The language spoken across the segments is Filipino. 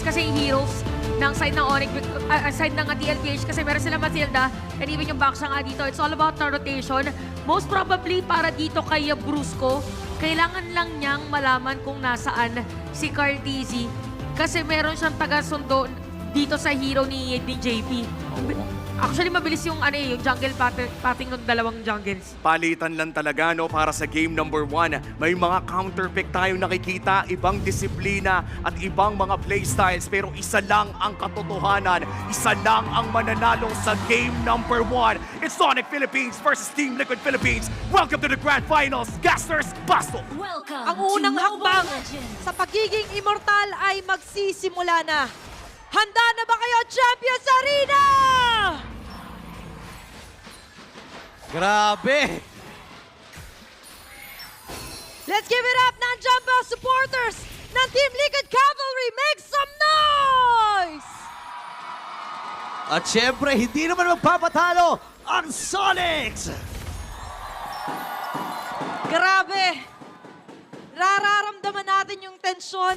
malakas kasi yung heroes ng side ng Onyx, side ng TLPH kasi meron sila Matilda and even yung Baksha nga dito. It's all about the rotation. Most probably para dito kay Brusco, kailangan lang niyang malaman kung nasaan si Carl TZ kasi meron siyang taga-sundo dito sa hero ni JP. Actually, mabilis yung, yung jungle pathing ng dalawang jungles. Palitan lang talaga no para sa game number 1. May mga counter pick tayong nakikita, ibang disiplina at ibang mga playstyles. Pero isa lang ang katotohanan, isa lang ang mananalo sa game number 1. It's Sonic Philippines versus Team Liquid Philippines. Welcome to the Grand Finals, Gasters Pasto! Ang unang hakbang sa pagiging immortal ay magsisimula na. Handa na ba kayo, Champions Arena? Grabe! Let's give it up, nandiyan ba supporters ng Team Liquid Cavalry? Make some noise! At syempre, hindi naman magpapatalo ang Sonics! Grabe! Nararamdaman natin yung tensyon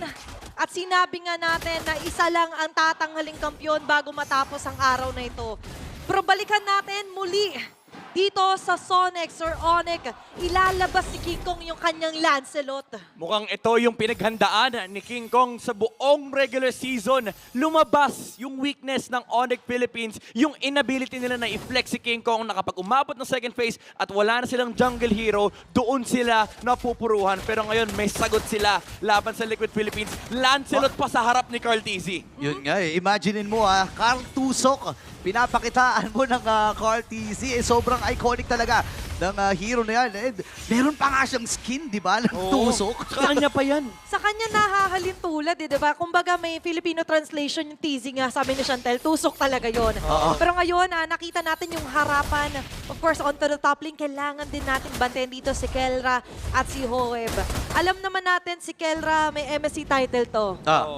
at sinabi nga natin na isa lang ang tatanghaling kampyon bago matapos ang araw na ito. Pero balikan natin muli dito sa Sonics or Onyx, ilalabas ni King Kong yung kanyang Lancelot. Mukhang ito yung pinaghandaan ni King Kong sa buong regular season. Lumabas yung weakness ng Onyx Philippines, yung inability nila na i-flex si King Kong na kapag umabot ng second phase at wala na silang jungle hero, doon sila napupuruhan. Pero ngayon may sagot sila laban sa Liquid Philippines. Lancelot pa sa harap ni Carl TZ. Yun nga eh, imaginein mo Carl Tusok, pinapakitaan mo ng Carl TZ. Sobrang iconic talaga ng hero na yan. And meron pa nga siyang skin, di ba? Ng Tusok. Sa kanya pa yan. Sa kanya nahahalin tulad, di ba? Kumbaga may Filipino translation yung teasing nga, sabi ni Chantel, tusok talaga yon. Pero ngayon, nakita natin yung harapan. Of course, onto the top lane, kailangan din natin bantayan dito si Kelra at si Hoeb. Alam naman natin si Kelra, may MSC title to.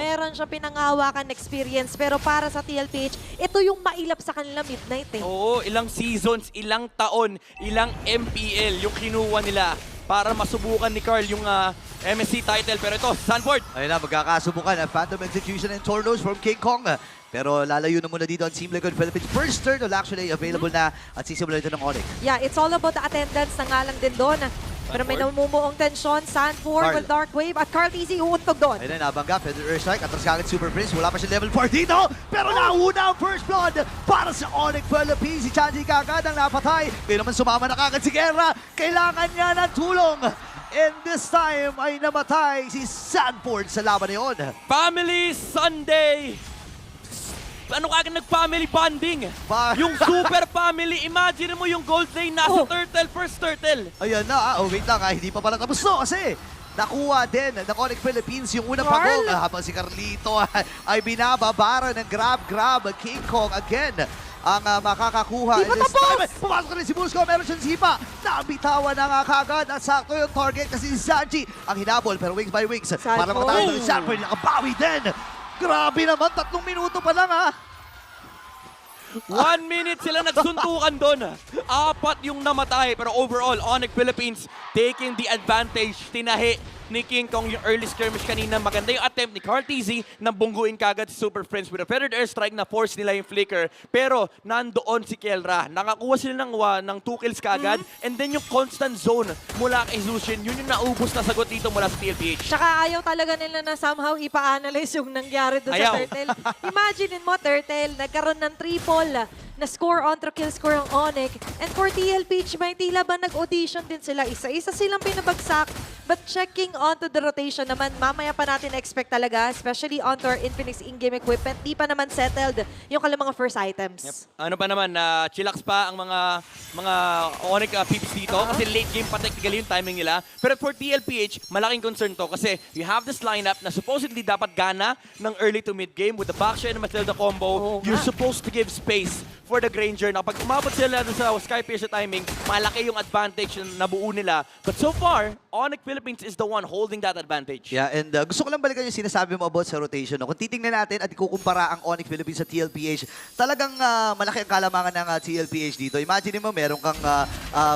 Meron siya pinangahawakan experience, pero para sa TLPH, ito yung mailap sa kanila Midnight eh. Oo, ilang seasons, ilang taon, ilang MPL yung kinuha nila para masubukan ni Carl yung MSC title. Pero ito, Sanford. Ayun na, magkakasubukan. Phantom Execution and Tornos from King Kong. Pero lalayo na muna dito ang Team Liquid Philippines. First turn will actually available na at sisimula ito ng Onyx. Yeah, it's all about the attendance na nga lang din doon. Pero may namumuong tensyon, Sanford with Dark Wave at Carl TZ uuntog doon. Ayun na, nabangga, Feather Airstrike, atras kagad Super Prince. Wala pa siya level 4 dito, pero nauna ang first blood para sa Onyx Philippines. Si Chanji kagad ang napatay. Kaya naman sumama na kagad si Guerra. Kailangan niya ng tulong. And this time ay namatay si Sanford sa laban na yun. Family Sunday! Ano kagad nag-family bonding? Yung super family, imagine mo yung gold lane nasa turtle, first turtle. Ayan na, wait lang hindi pa pala tapos no kasi nakuha din ng Onyx Philippines yung unang pagong habang si Carlito ay binababara ng grab King Kong again ang makakakuha. Di ba tapos? Pumasok na rin si Brusco, meron siyang sipa. Nabitawan na nga kagad at sakto yung target kasi si Sanji ang hinabol pero wings by wings. Para makatawag ng Sanford, nakabawi din. Grabe naman, 3 minuto pa lang 1 minute sila nagsuntukan doon. 4 yung namatay. Pero overall, Onyx Philippines taking the advantage. Tinahi ni King Kong yung early skirmish kanina. Maganda yung attempt ni Carl TZ na bungguin kagad si Super Friends with a feathered airstrike na force nila yung flicker. Pero nandoon si Kelra. Nakakuha sila ng 2 kills kagad. And then yung constant zone mula kay Zushin, yun yung naubos na sagot dito mula sa TLPH. Tsaka ayaw talaga nila na somehow ipa-analyze yung nangyari doon sa Turtle. Imagine mo, Turtle, nagkaroon ng triple na score on to kill score ang Onyx. And for TLPH, may tila ba nag-audition din sila? Isa-isa silang pinabagsak. But checking onto the rotation naman, mamaya pa natin expect talaga, especially onto our Infinix in-game equipment, di pa naman settled yung kanilang mga first items. Yep. Ano pa naman, chillax pa ang mga Onyx peeps dito kasi late game pa technically yung timing nila. Pero for TLPH, malaking concern to kasi you have this lineup na supposedly dapat gana ng early to mid game with the Baksha and Matilda combo. You're supposed to give space for the Granger na kapag umabot sila dun sa Skypiercer timing, malaki yung advantage na nabuo nila. But so far, Onyx Philippines is the one holding that advantage. Yeah, and gusto ko lang balikan yung sinasabi mo about sa rotation. No? Kung titingnan natin at ikukumpara ang Onyx Philippines sa TLPH, talagang malaki ang kalamangan ng TLPH dito. Imagine mo, meron kang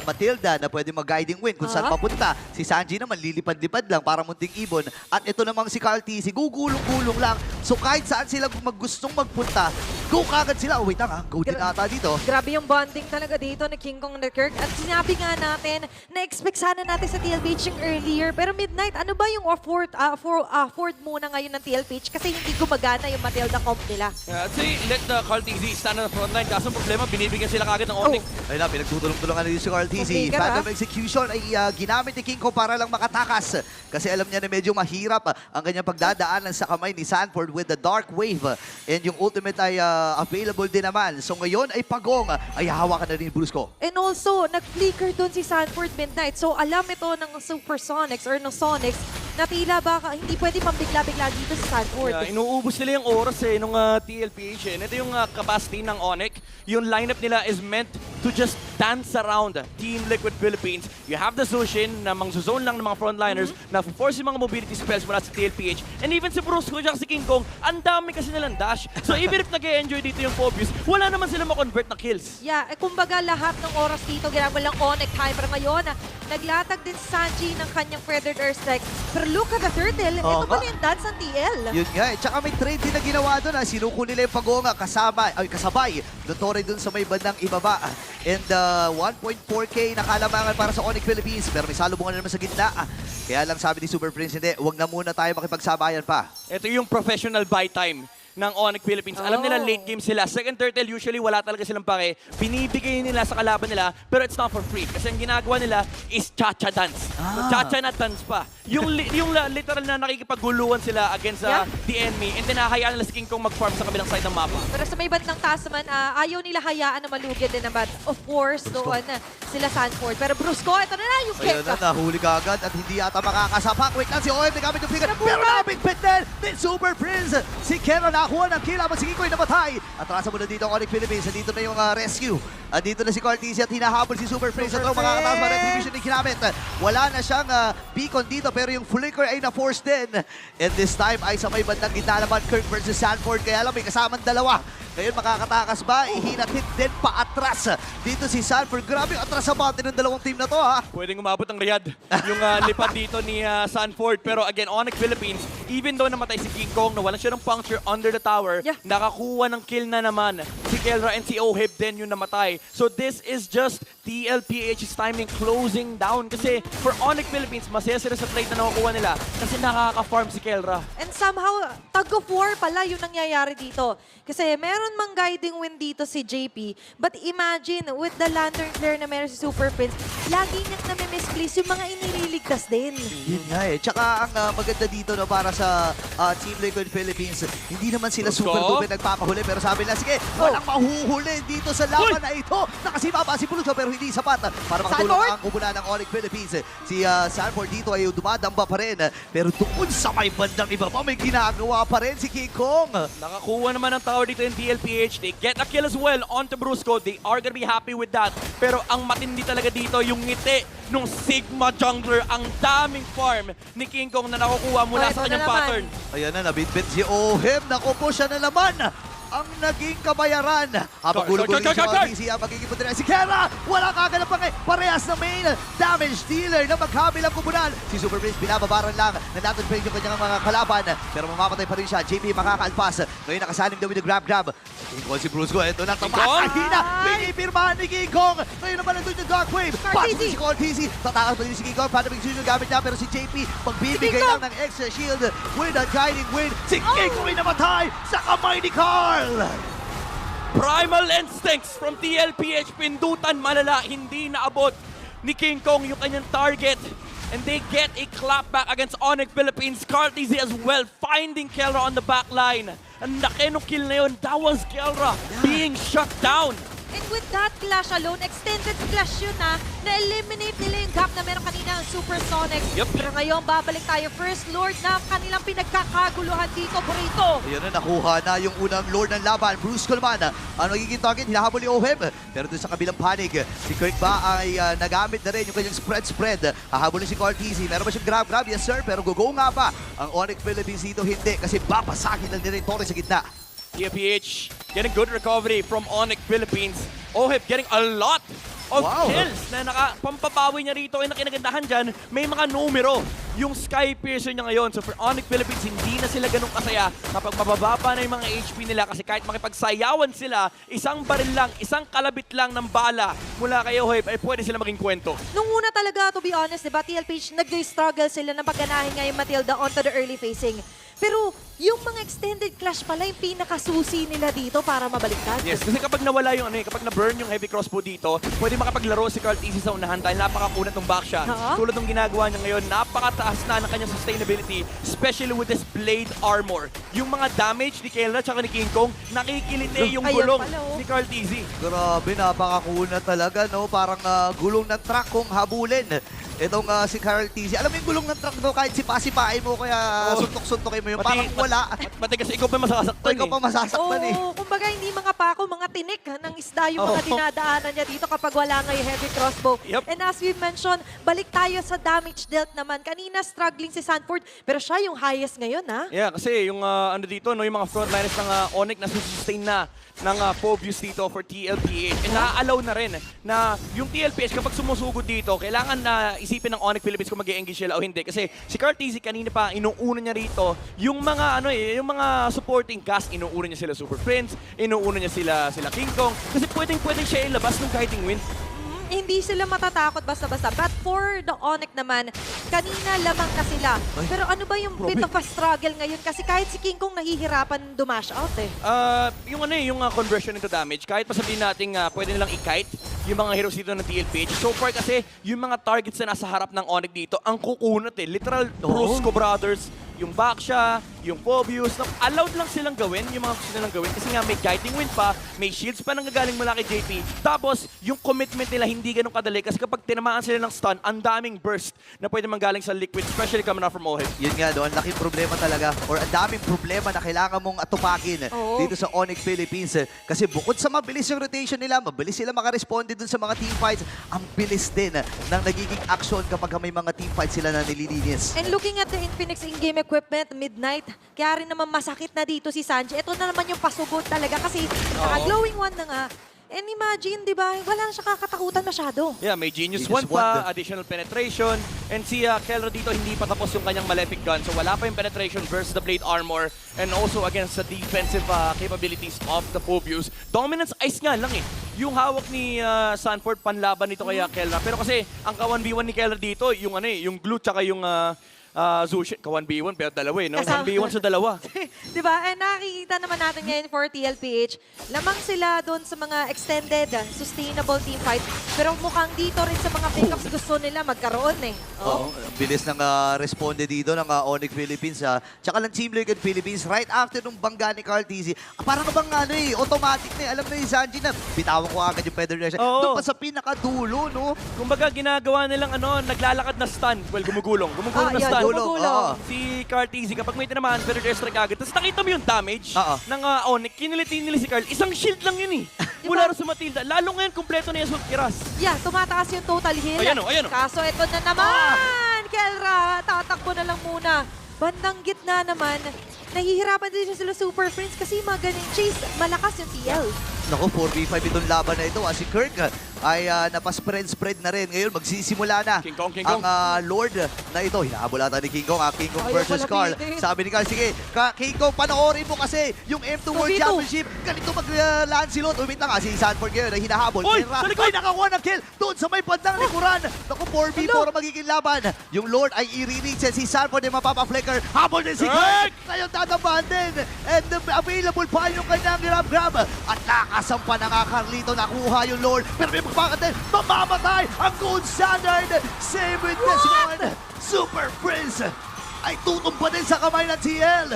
Matilda na pwede mag-guiding win kung saan papunta. Si Sanji naman, lilipad-lipad lang para munting ibon. At ito namang si Carl TC, gugulong-gulong lang. So kahit saan sila gustong magpunta, go kagad sila. Oh, wait lang ha, go din ata dito. Grabe yung bonding talaga dito ni King Kong and Kirk. At sinabi nga natin, na-expect sana natin sa TLPH yung earlier. Pero Midnight, ano ba yung fourth muna ngayon ng TLPH? Kasi hindi gumagana yung Matilda comp nila. See, let the Carl TZ stand on the front line. Kaso ang problema, binibigyan sila kagad ng Onyx. Ayun na, pinagtutulong-tulungan na dito si Carl TC. Okay, Phantom Execution ay ginamit ni King Kong para lang makatakas. Kasi alam niya na medyo mahirap ang kanyang pagdadaanan sa kamay ni Sanford with the Dark Wave. And yung ultimate ay available din naman. So ngayon ay Pagong ay hawakan na rin Brusco. And also, nag-flicker dun si Sanford Midnight. So alam ito ng Supersonics or ng Sonics na tila baka hindi pwede pambigla-bigla dito si Sanford. Yeah, inuubos nila yung oras nung TLPH. And ito yung capacity ng Onyx. Yung lineup nila is meant to just dance around Team Liquid Philippines. You have the Sushin na mangzuzone lang ng mga frontliners na force yung mga mobility spells mula sa TLPH. And even si Brusco at si King Kong, ang dami kasi nilang dash. So even if nag-enjoy dito yung Phobius, wala naman sila ma-convert na kills. Yeah, kumbaga lahat ng oras dito ginagawa lang Onyx time. Pero ngayon, naglatag din si Sanji ng kanyang Feathered Airstrike. Pero look at the turtle. Ito pala yung dance ng TL. Yun nga eh. Tsaka may trade din na ginawa doon. Sinuko nila yung Pagonga kasabay. Doon doon sa may bandang ibaba. And 1.4K na kalamangan para sa Onyx Philippines. Pero may salubungan na naman sa gitna. Kaya lang sabi ni Super Prince, hindi, huwag na muna tayo makipagsabayan pa. Ito yung professional buy time ng Onyx Philippines. Alam nila late game sila. Second turtle, usually wala talaga silang pake. Binibigay nila sa kalaban nila, pero it's not for free. Kasi ang ginagawa nila is cha-cha dance. So, cha-cha na dance pa. Yung literal na nakikipaguluhan sila against the enemy, and then hahayaan nila si King Kong mag-farm sa kabilang side ng mapa. Pero sa may bandang taas naman, ayaw nila hayaan na malugyan din naman. Of course, doon sila Sanford. Pero Brusco, ito na yung Ayun kick. na, nahuli ka agad at hindi yata makakasapak. Wait lang si OM, nagamit yung figure. Pero nabigpit din ni Super Prince. Si Kera nakuha ng kill habang si Kikoy namatay. Atrasan mo na dito ang Onyx Philippines. Dito na yung rescue. Dito na si Cartesi at hinahabol si Super Prince. At makakataas pa retribution ni kinamit. Wala na siyang beacon dito pero yung flicker ay na-force din. And this time ay sa may bandang gitna naman Kirk versus Sanford. Kaya lang may kasamang dalawa. Ngayon makakatakas ba? Ihinatid din pa atras. Dito si Sanford. Grabe yung atras sa bounty ng dalawang team na to ha. Pwedeng umabot ng Riyadh yung lipad dito ni Sanford. Pero again, Onyx Philippines, even though namatay si King Kong, nawalan siya ng puncture under the tower, nakakuha ng kill na naman si Kelra and si Ohib din yung namatay. So this is just TLPH's timing closing down. Kasi for Onyx Philippines, masaya sila sa trade na nakukuha nila kasi nakaka-farm si Kelra. And somehow, tug of war pala yung nangyayari dito. Kasi meron mang guiding win dito si JP. But imagine, with the Lantern Flare na meron si Super Prince, lagi niyang nami-misplace yung mga inililigtas din. Yun nga eh. Tsaka ang maganda dito no, para sa Team Liquid Philippines, hindi naman sila super duper nagpapahuli. Pero sabi nila, sige, walang mahuhuli dito sa laban na ito. Nakasiba pa si Brusco pero hindi sapat para makatulong ang kubulan ng Onyx Philippines. Si Sanford dito ay dumadamba pa rin. Pero doon sa may bandang iba pa, may ginagawa pa rin si King Kong. Nakakuha naman ng tower dito yung TLPH. They get a kill as well onto Brusco. They are gonna be happy with that. Pero ang matindi talaga dito, yung ngiti nung Sigma Jungler. Ang daming farm ni King Kong na nakukuha mula sa kanyang pattern. Ayan na, nabitbit si Ohim. Naku po, siya na naman ang naging kabayaran. Habang gulo-gulo si OTC, ang magiging punta si Kera. Wala kaganap pa ngayon. Parehas na main damage dealer na magkabilang kubunan. Si Super Prince binababaran lang. Nandatod pa rin yung kanyang mga kalaban. Pero mamamatay pa rin siya. JP makakaalpas. Ngayon nakasanim daw with the grab. King Kong si Brusco. Ito na tapas. Ahina. Pinipirmahan ni King Kong. Ngayon naman nandun yung Dark Wave. Pasok si OTC. Tatakas pa rin si King Kong. Paano yung gamit niya. Pero si JP magbibigay lang ng extra shield with a guiding wind. Si King Kong ay namatay sa kamay ni Carl. Primal Instincts from TLPH, pindutan malala, hindi naabot ni King Kong yung kanyang target. And they get a clapback against Onyx Philippines. Cartesi as well, finding Kelra on the back line. Ang laki nung kill na yun, that was Kelra being shut down And with that clash alone, extended clash yun na-eliminate nila yung gap na meron kanina ang Supersonics. Yup. Pero ngayon, babalik tayo. First Lord na kanilang pinagkakaguluhan dito, Burrito. Ayan na, nakuha na yung unang Lord ng laban. Bruce Coleman, ano magiging target? Hinahabol ni Oheb. Pero dun sa kabilang panig, si Kirk ba ay nagamit na rin yung kanyang spread. Hahabol si Carl TZ. Meron ba siyang grab? Yes sir, pero go nga ba? Ang Onyx Philippines dito hindi kasi babasagin lang nila yung Torre sa gitna. TFPH getting good recovery from Onyx Philippines. Oheb getting a lot of Wow. kills na pampapawi niya rito. Ay nakinagandahan dyan, may mga numero yung Sky Piercer niya ngayon. So for Onyx Philippines, hindi na sila ganun kasaya kapag mabababa na yung mga HP nila kasi kahit makipagsayawan sila, isang baril lang, isang kalabit lang ng bala mula kay Oheb ay pwede sila maging kwento. Nung una talaga, to be honest, diba, TLPH, nag-struggle sila na pagganahin nga yung Matilda onto the early facing. Pero yung mga extended clash pala yung pinakasusi nila dito para mabaliktad. Yes, kasi kapag nawala yung kapag na-burn yung heavy crossbow dito, pwede makapaglaro si Carl TZ sa unahan dahil napakakunat ng back shot. Tulad ng ginagawa niya ngayon, napakataas na ng kanyang sustainability, especially with this blade armor. Yung mga damage ni Kelra at ni King Kong, nakikiliti yung Ayun gulong pala, oh. ni Carl TZ. Grabe, napakakuna talaga, no? Parang gulong ng truck kung habulin. Itong si Carl TZ. Alam mo yung gulong ng truck, no? Kahit sipa-sipain mo, kaya suntok-suntokin mo yung parang wala. Pati kasi ikaw pa masasaktan Ikaw pa masasaktan eh. Oo, kumbaga hindi mga pako, mga tinik ng isda yung mga dinadaanan niya dito kapag wala nga yung heavy crossbow. Yep. And as we mentioned, balik tayo sa damage dealt naman. Kanina struggling si Sanford, pero siya yung highest ngayon, ha? Yeah, kasi yung ano dito, no, yung mga frontliners ng Onyx na sustain na ng Phobius dito for TLPH. And na-allow na rin na yung TLPH kapag sumusugod dito, kailangan na isipin ng Onyx Philippines kung mag-e-engage sila o hindi. Kasi si Carl TZ kanina pa, inuuna niya rito yung mga yung mga supporting cast, inuuna niya sila Super Prince, inuuna niya sila King Kong. Kasi pwedeng siya ilabas ng Guiding Wind. Hindi sila matatakot basta-basta. But for the Onyx naman, kanina lamang na sila. Pero ano ba yung bit of a struggle ngayon? Kasi kahit si King Kong nahihirapan dumash out eh. Yung conversion into damage, kahit pa sabihin natin pwede nilang i-kite yung mga heroes dito ng TLPH. So far kasi, yung mga targets na nasa harap ng Onyx dito, ang kukunat eh. Literal, Brusco Brothers, yung Baksha, yung Phobius, allowed lang silang gawin yung mga gusto nilang gawin kasi nga may Guiding Wind pa, may shields pa nanggagaling mula kay JP. Tapos, yung commitment nila hindi ganun kadali kasi kapag tinamaan sila ng stun, ang daming burst na pwede manggaling sa liquid, especially coming out from Oheb. Yun nga, no? Ang laking problema talaga or ang daming problema na kailangan mong atupakin dito sa Onyx Philippines. Kasi bukod sa mabilis yung rotation nila, mabilis sila makaresponde dun sa mga teamfights, ang bilis din ng nagiging action kapag may mga teamfights sila na nililinis. And looking at the Infinix in-game equipment, Midnight, kaya rin naman masakit na dito si Sanji. Ito na naman yung pasugod talaga kasi naka-glowing one na nga. And imagine, di ba, wala na siya kakatakutan masyado. Yeah, may Genius Genius 1 pa, Wand. additional penetration, and si Kelra dito hindi pa tapos yung kanyang Malefic gun, so wala pa yung penetration versus the Blade Armor, and also against the defensive capabilities of the Phobius. Dominance Ice nga lang eh. Yung hawak ni Sanford panlaban nito kaya Kelra, pero kasi ang ka-1v1 ni Kelra dito, yung yung glue tsaka yung Zushit, ka-1v1 pero dalawa eh, no? Kasama. 1v1 sa dalawa. Di ba? And nakikita naman natin ngayon for TLPH, lamang sila doon sa mga extended, sustainable team fight. Pero mukhang dito rin sa mga pickups gusto nila magkaroon eh. Oo, ang bilis ng responde dito ng Onyx Philippines. Tsaka ng Team Liquid Philippines, right after nung bangga ni Carl TZ, parang bang automatic na alam na yung Sanji na bitawan ko agad yung Federation. Oo. Doon pa sa pinakadulo, no? Kumbaga ginagawa nilang naglalakad na stun. Well, gumugulong na yan, stun. gumugulong. Si Carl TZ, kapag may tinamaan, pero strike agad. Tapos nakita mo yung damage ng Onyx. Kiniliti nila si Carl. Isang shield lang yun eh. Mula rin sa Matilda. Lalo ngayon, kumpleto na yung Assault Kiras. Yeah, tumataas yung total heal. Ayan o. Kaso ito na naman, Kelra, tatakbo na lang muna. Bandang gitna naman, nahihirapan din sila Super Friends kasi mga ganun chase, malakas yung TL. Naku, 4v5 itong laban na ito. Si Kirk ay napaspread na rin. Ngayon, magsisimula na King Kong. ang Lord na ito. Hinahabol ata ni King Kong. King Kong Ayaw versus Carl. palapitin. Sabi ni Carl, sige, King Kong, panoorin mo kasi yung M2 World 2v2. Championship. Ganito mag-Lancelot. Umit na nga si Sanford ngayon. Ay hinahabol. Oy, Kaya, sa likod! ay, nakakuha ng kill doon sa may bandang likuran. Naku, 4v4 ang magiging laban. Yung Lord ay i-reach. Si Sanford ay mapapa-flicker. Habol din si Kirk. Ngayon tatabahan din. And available pa yung kanyang grab. At nakasampa na nga Carlito. Nakuha yung Lord. Pero may pagpakat din. Mamamatay ang gold standard. Same with this one. Super Prince ay tutumpa din sa kamay ng TL.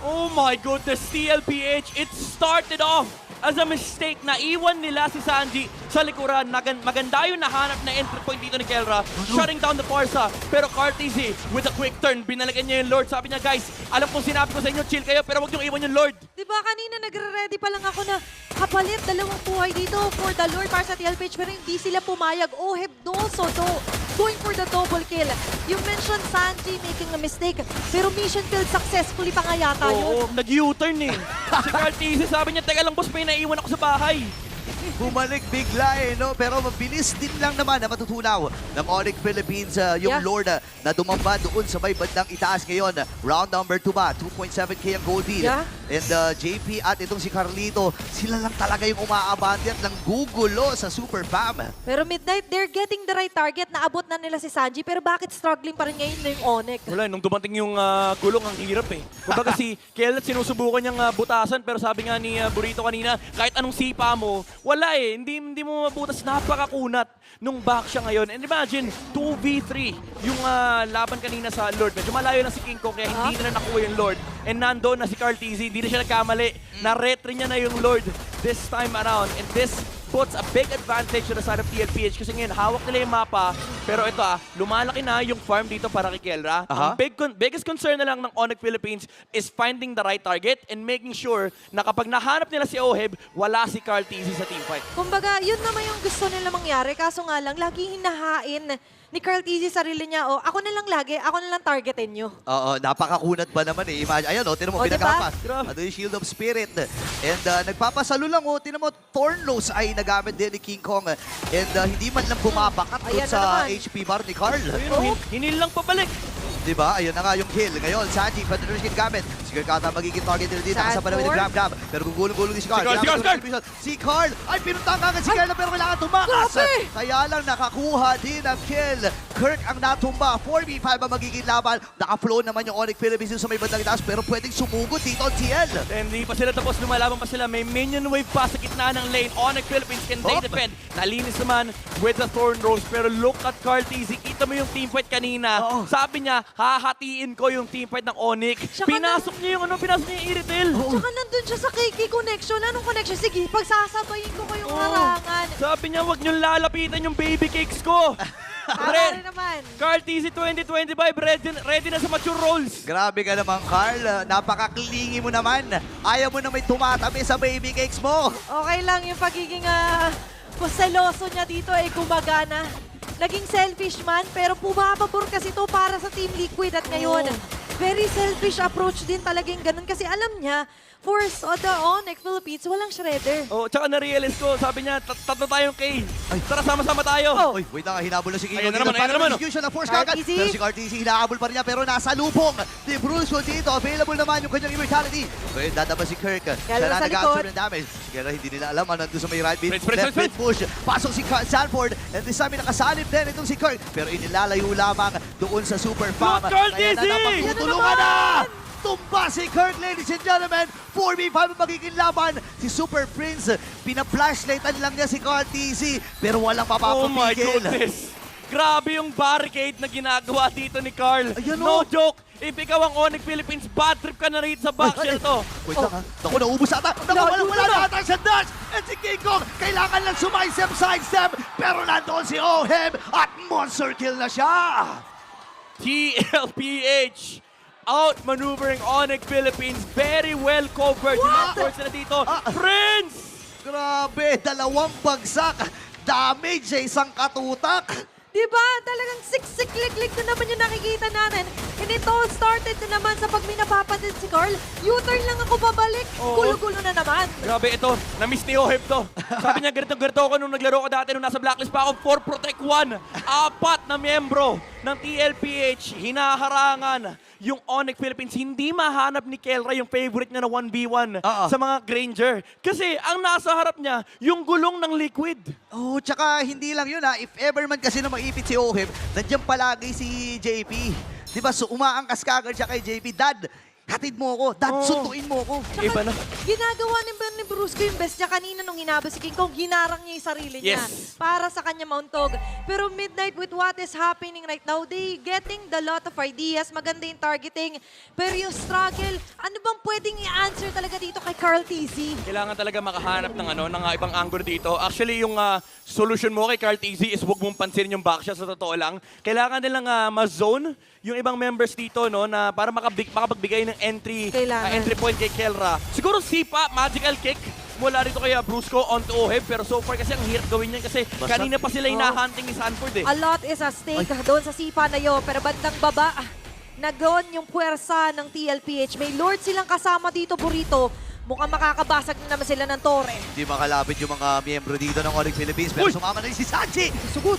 Oh my goodness, TLPH, it started off as a mistake. Naiwan nila si Sanji sa likuran. Maganda yung nahanap na entry point dito ni Kelra, shutting down the Forza. Pero Cartezy, with a quick turn, binalikan niya yung Lord. Sabi niya, guys, alam kong sinabi ko sa inyo, chill kayo, pero wag niyong iwan yung Lord. Diba kanina nagre-ready pa lang ako na kapalit dalawang buhay dito for the Lord para sa TLPH pero hindi sila pumayag. Oheb also going for the double kill. You mentioned Sanji making a mistake pero mission failed successfully pa nga yata Oo, yun. nag-U-turn eh. Si Cartezy sabi niya, teka lang boss, may naiwan ako sa bahay. Bumalik bigla no? Pero mabilis din lang naman na matutunaw ng Onyx Philippines yung Yeah. Lord na dumamba doon sa may bandang itaas ngayon. Round number 2 ba? 2.7k ang gold lead. Yeah. And JP at itong si Carlito, sila lang talaga yung umaabante at lang gugulo sa Super Fam. Pero Midnight, they're getting the right target. Naabot na nila si Sanji pero bakit struggling pa rin ngayon na yung Onyx? Wala, nung dumating yung gulong, ang hirap eh. Kumbaga si Kellet sinusubukan niyang butasan, pero sabi nga ni Burrito kanina, kahit anong sipa mo, wala eh. Hindi mo mabutas. Napakakunat nung back siya ngayon. And imagine, 2v3 yung laban kanina sa Lord. Medyo malayo na si King Kong, kaya hindi na nakuha yung Lord. And nandoon na si Cartezy, hindi na siya nagkamali. Na-retry niya na yung Lord this time around. And this puts a big advantage to the side of TLPH kasi ngayon hawak nila yung mapa. Pero ito lumalaki na yung farm dito para kay Kelra. Aha. Ang biggest concern na lang ng Onyx Philippines is finding the right target and making sure na kapag nahanap nila si Oheb, wala si Cartezy sa teamfight. Kumbaga, yun naman yung gusto nila mangyari. Kaso nga lang, lagi hinahain ni Cartezy sarili niya, ako na lang lagi, ako na lang targetin nyo. Oo, napakakunat ba naman eh. Imagine, ayan tinan mo, O, diba? pinagkapas. Grabe. Ano yung Shield of Spirit. And nagpapasalo lang tinan mo, Thornlows ay nagamit din ni King Kong. And hindi man lang bumabakat dun Ayan na sa naman. HP bar ni Carl. Ayun, hinil lang pabalik. Diba? Ayun na nga yung kill. Ngayon, Sanji, Federation gamit. Si Carl magiging target nila dito. Nasa panawin ng grab. Pero gugulong-gulong din si Carl. Si Carl, Kailangan si Carl! Si Carl ay pinuntahan kagad si Carl pero kailangan tumakas. Grabe! Kaya lang nakakuha din ang kill. Kirk ang natumba. 4v5 ang magiging laban. Naka-flow naman yung Onyx Philippines sa may bandang itaas pero pwedeng sumugod dito ang TL. And hindi pa sila tapos, lumalaban pa sila. May minion wave pa sa gitna ng lane. Onyx Philippines, can they Hop. defend? Nalinis naman with the Thorn Rose. Pero look at Cartezy. Kita mo yung teamfight kanina. Oo. Sabi niya, hahatiin ko yung teamfight ng Onyx. Tsaka Pinasok niya yung Iritel. Tsaka nandun siya sa KK connection. Anong connection? Sige, pagsasabayin ko kayong Oo. harangan. Sabi niya, wag niyong lalapitan yung baby cakes ko. Tama rin naman. Cartezy 2025, ready na sa mature roles. Grabe ka naman, Carl. Napaka-clingy mo naman. Ayaw mo na may tumatabi sa baby cakes mo. Okay lang yung pagiging seloso niya dito ay gumagana. Naging selfish man, pero pumapabor kasi to para sa Team Liquid at ngayon. Very selfish approach din talaga yung ganun kasi alam niya, for the Onyx Philippines, walang shredder. Oh, tsaka na-realize ko, sabi niya, tatlo tayong K. Tara, sama-sama tayo. Oh. Uy, wait lang, hinabol na si King. Ayan na naman, ayan na naman, oh. Execution na force kagad. Cartezy. Pero si Cartezy, hinahabol pa rin niya, pero nasa lupong. Di Bruce dito, available naman yung kanyang immortality. Pero dadaba si Kirk. Siya na sa nag-absorb likod. ng damage. Kaya hindi nila alam, nandun sa may right mid, Spread, left spread, mid push. Pasok si Sanford, and this time nakasalip din itong si Kirk. Pero inilalayo lamang doon sa Super Farm. Look, Cartezy! Kaya na napagtutulungan na! Tumba si Kirk, ladies and gentlemen. 4v5 ang magiging laban. Si Super Prince, pina-flashlightan lang niya si Cartezy. Pero walang Oh my mapapapigil. goodness. Grabe yung barricade na ginagawa dito ni Carl. Ayan, No oh. joke. If ikaw ang Onyx Philippines, bad trip ka na rin sa back shell to. Wait lang ha. Naku, naubos ata. Naku, wala na ata sa dash. And si King Kong, kailangan lang sidestep. Pero nandoon si Oheb at monster kill na siya. TLPH outmaneuvering Onyx Philippines. Very well covered. Yung mga force na dito. Prince! Grabe, dalawang bagsak. Damage sa isang katutak. Diba? Talagang siksik-lik-lik na naman yung nakikita natin. And it all started na naman sa pag may napapansin si Carl. U-turn lang ako babalik. Oo. Gulo-gulo na naman. Grabe ito, na-miss ni Oheb to. Sabi niya, ganito ako nung naglaro ko dati nung nasa blacklist pa ako. 4 Protect 1. 4 na miyembro ng TLPH. Hinaharangan yung Onyx Philippines. Hindi mahanap ni Kelra yung favorite niya na 1v1 sa mga Granger. Kasi ang nasa harap niya, yung gulong ng Liquid. Oh, tsaka hindi lang yun ha. If ever man kasi na maipit si Oheb, nandiyan palagi si JP. Diba? So umaangkas kagad siya kay JP. Dad, Hatid mo ako. Dad, sunduin mo ako. Iba na. Ginagawa ni Brusco yung best niya kanina nung hinabas si King Kong, ginarang niya yung sarili niya Yes. para sa kanya mauntog. Pero Midnight, with what is happening right now, they getting the lot of ideas, maganda yung targeting, pero yung struggle, ano bang pwedeng i-answer talaga dito kay Carl TZ? Kailangan talaga makahanap ng ng ibang angle dito. Actually, yung solution mo kay Carl TZ is huwag mong pansinin yung backshot sa totoo lang. Kailangan nilang ma-zone yung ibang members dito no na para makapagbigay ng entry Kailangan. entry point kay Kelra. Siguro sipa, magical kick mula rito kay Brusco onto Oheb, pero so far kasi ang hirap gawin yan kasi kanina pa sila hinahunting ni Sanford eh. A lot is at stake doon sa sipa na yun, pero bandang baba, na doon yung puwersa ng TLPH. May Lord silang kasama dito, Burrito. Mukhang makakabasag na naman sila ng tore. Hindi makalapit yung mga miyembro dito ng Onyx Philippines. Pero Uy! sumama na rin si Sanji. Sugot.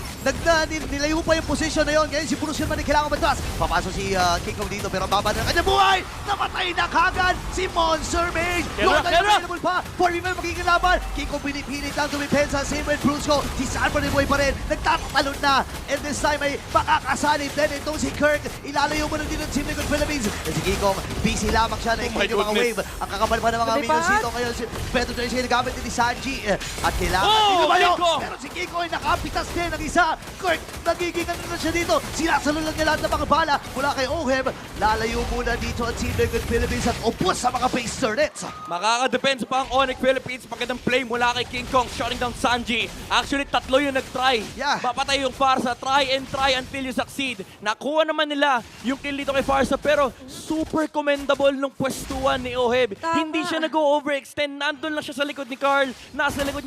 Nilayo pa yung position na yun. Ngayon si Bruce Yunman ay kailangan matras. Papasok si King Kong dito pero baba na kanyang buhay. Namatay na kagad si Monster Mage. Kelra, Lord ay Kelra! available pa. 4v magiging laban. King Kong pinipilit lang dumipensa. Same with Brusco. Si Sanford ay buhay pa rin. Nagtatatalon na. And this time ay makakasalib din itong si Kirk. Ilalayo mo na din ng Team Liquid Philippines. And si King Kong, busy lamang siya na Oh my yung mga goodness. wave. Ang kakapal pa ng mga Lumipad. minions dito. Ngayon si Pedro Tracy nagamit din ni Sanji. At kailangan Oh, lumayo. Kiko! Pero si Kiko ay nakapitas din ng isa. Kirk, nagiging ano na siya dito. Sinasalo lang niya lahat ng mga bala mula kay Oheb. Lalayo muna dito ang Team Liquid Philippines at upos sa mga base turrets. Makaka-defense pa ang Onyx Philippines. Magandang play mula kay King Kong, shutting down Sanji. Actually, tatlo yung nag-try. Yeah. Papatay yung Farsa. Try and try until you succeed. Nakuha naman nila yung kill dito kay Farsa, pero super commendable nung pwestuhan ni Oheb. Tama. Hindi siya nag-overextend. Nandun lang siya sa likod ni Carl. Nasa likod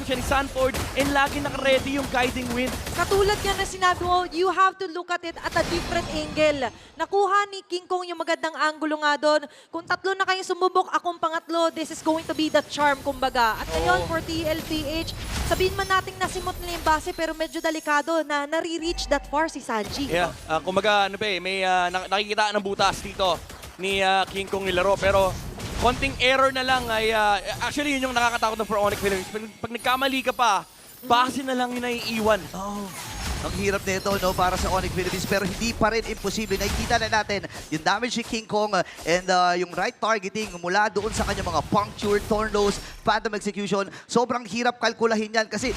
siya ni Sanford. And lagi naka-ready yung guiding wind. Katulad nga na sinabi mo, you have to look at it at a different angle. Nakuha ni King Kong yung magandang angulo nga doon. Kung tatlo na kayong sumubok, akong pangatlo, this is going to be the charm, kumbaga. At ngayon, for TLPH, sabihin man natin nasimot nila yung base, pero medyo delikado na nare-reach that far si Sanji. Yeah, kumbaga, may nakikita ng butas dito ni King Kong nilaro, pero konting error na lang ay, actually yun yung nakakatakot ng for Onyx Philippines. Pag nagkamali ka pa, base na lang yung naiiwan. Ang hirap nito no para sa Onyx Philippines pero hindi pa rin imposible. Nakikita na natin yung damage ni King Kong and yung right targeting mula doon sa kanyang mga puncture, tornadoes, phantom execution. Sobrang hirap kalkulahin yan kasi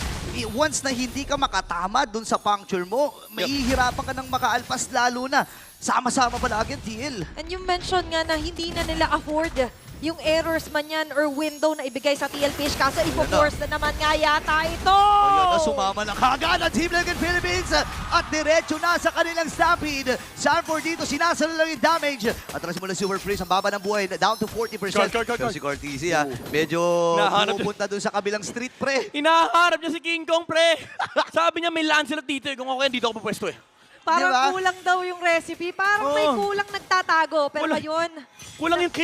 once na hindi ka makatama doon sa puncture mo, mahihirapan ka ng makaalpas lalo na. Sama-sama palagi ang TL. And you mentioned nga na hindi na nila afford yung errors man yan or window na ibigay sa TLPH kasi ipo-force na naman nga yata ito! Ayan na, sumama na kagad ang Team Liquid Philippines at diretso na sa kanilang stampede. Sanford dito, sinasalo lang yung damage. At aras mula Super Freeze, ang baba ng buhay, down to 40%. Pero si Cortese, medyo Nahanap pumupunta dun sa kabilang street, pre. Hinaharap niya si King Kong, pre! Sabi niya may Lancelot dito, kung okay, dito ako pupwesto eh. Parang Diba? kulang daw yung recipe. Parang may Oo. kulang nagtatago. Pero Kulang. ngayon, Kulang yung K.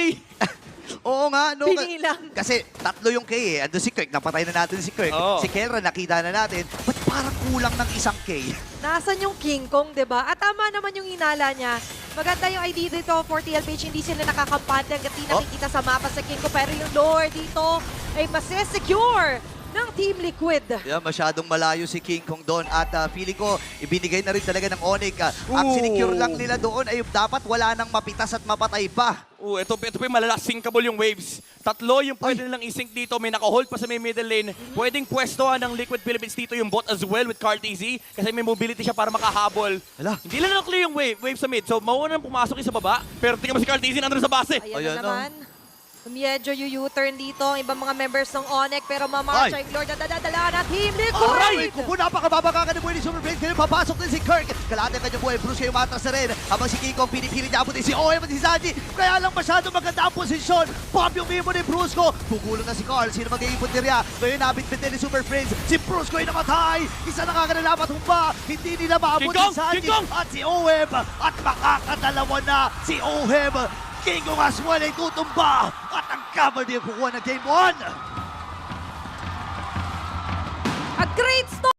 Oo nga, no. Pinilang. Kasi tatlo yung K eh. Ando si Kirk, napatay na natin si Kirk. Oo. Si Kelra, nakita na natin. Ba't parang kulang ng isang K? nasan yung King Kong, di ba? At tama naman yung hinala niya. Maganda yung idea dito for TLPH. Hindi sila nakakampante hanggang di nakikita sa mapa sa King Kong. Pero yung Lord dito ay masesecure ng Team Liquid. Yeah, masyadong malayo si King Kong doon at feeling ko ibinigay na rin talaga ng Onyx. Ang sinecure lang nila doon ay dapat wala nang mapitas at mapatay pa. Ito pa yung malala, syncable yung waves. Tatlo yung pwede nilang isync dito. May naka-hold pa sa may middle lane. Pwedeng pwestohan ng Liquid Philippines dito yung bot as well with Carl TZ kasi may mobility siya para makahabol. Hala. Hindi lang na-clear yung wave sa mid. So, mauunang pumasok yung sa baba. Pero tingnan mo si Carl TZ nandun sa base. Ayan Ayan na naman. Medyo yung U-turn dito. Ibang mga members ng Onyx. Pero mamarcha yung Lord na dadadala na Team Liquid. Aray! Kupo, napakababaka ka na buhay ni Super Brains. Kaya papasok din si Kirk. Kalahati ang kanyang buhay. Bruce kayo matras na rin. Habang si King Kong pinipilit niya abutin si Oem at si Sanji. Kaya lang masyado maganda ang posisyon. Pop yung mimo ni Brusco. Pugulong na si Carl. Sino magiging puntirya? Ngayon nabit-bit din ni Super Brains. Si Brusco ay namatay. Isa nakakanalapat humba. Hindi nila maabot King Kong! si Sanji King Kong! at si Oem. At makakadalawa na si Oem. King Kong as well ay tutumba. At ang cover niya kukuha ng Game 1. A great start.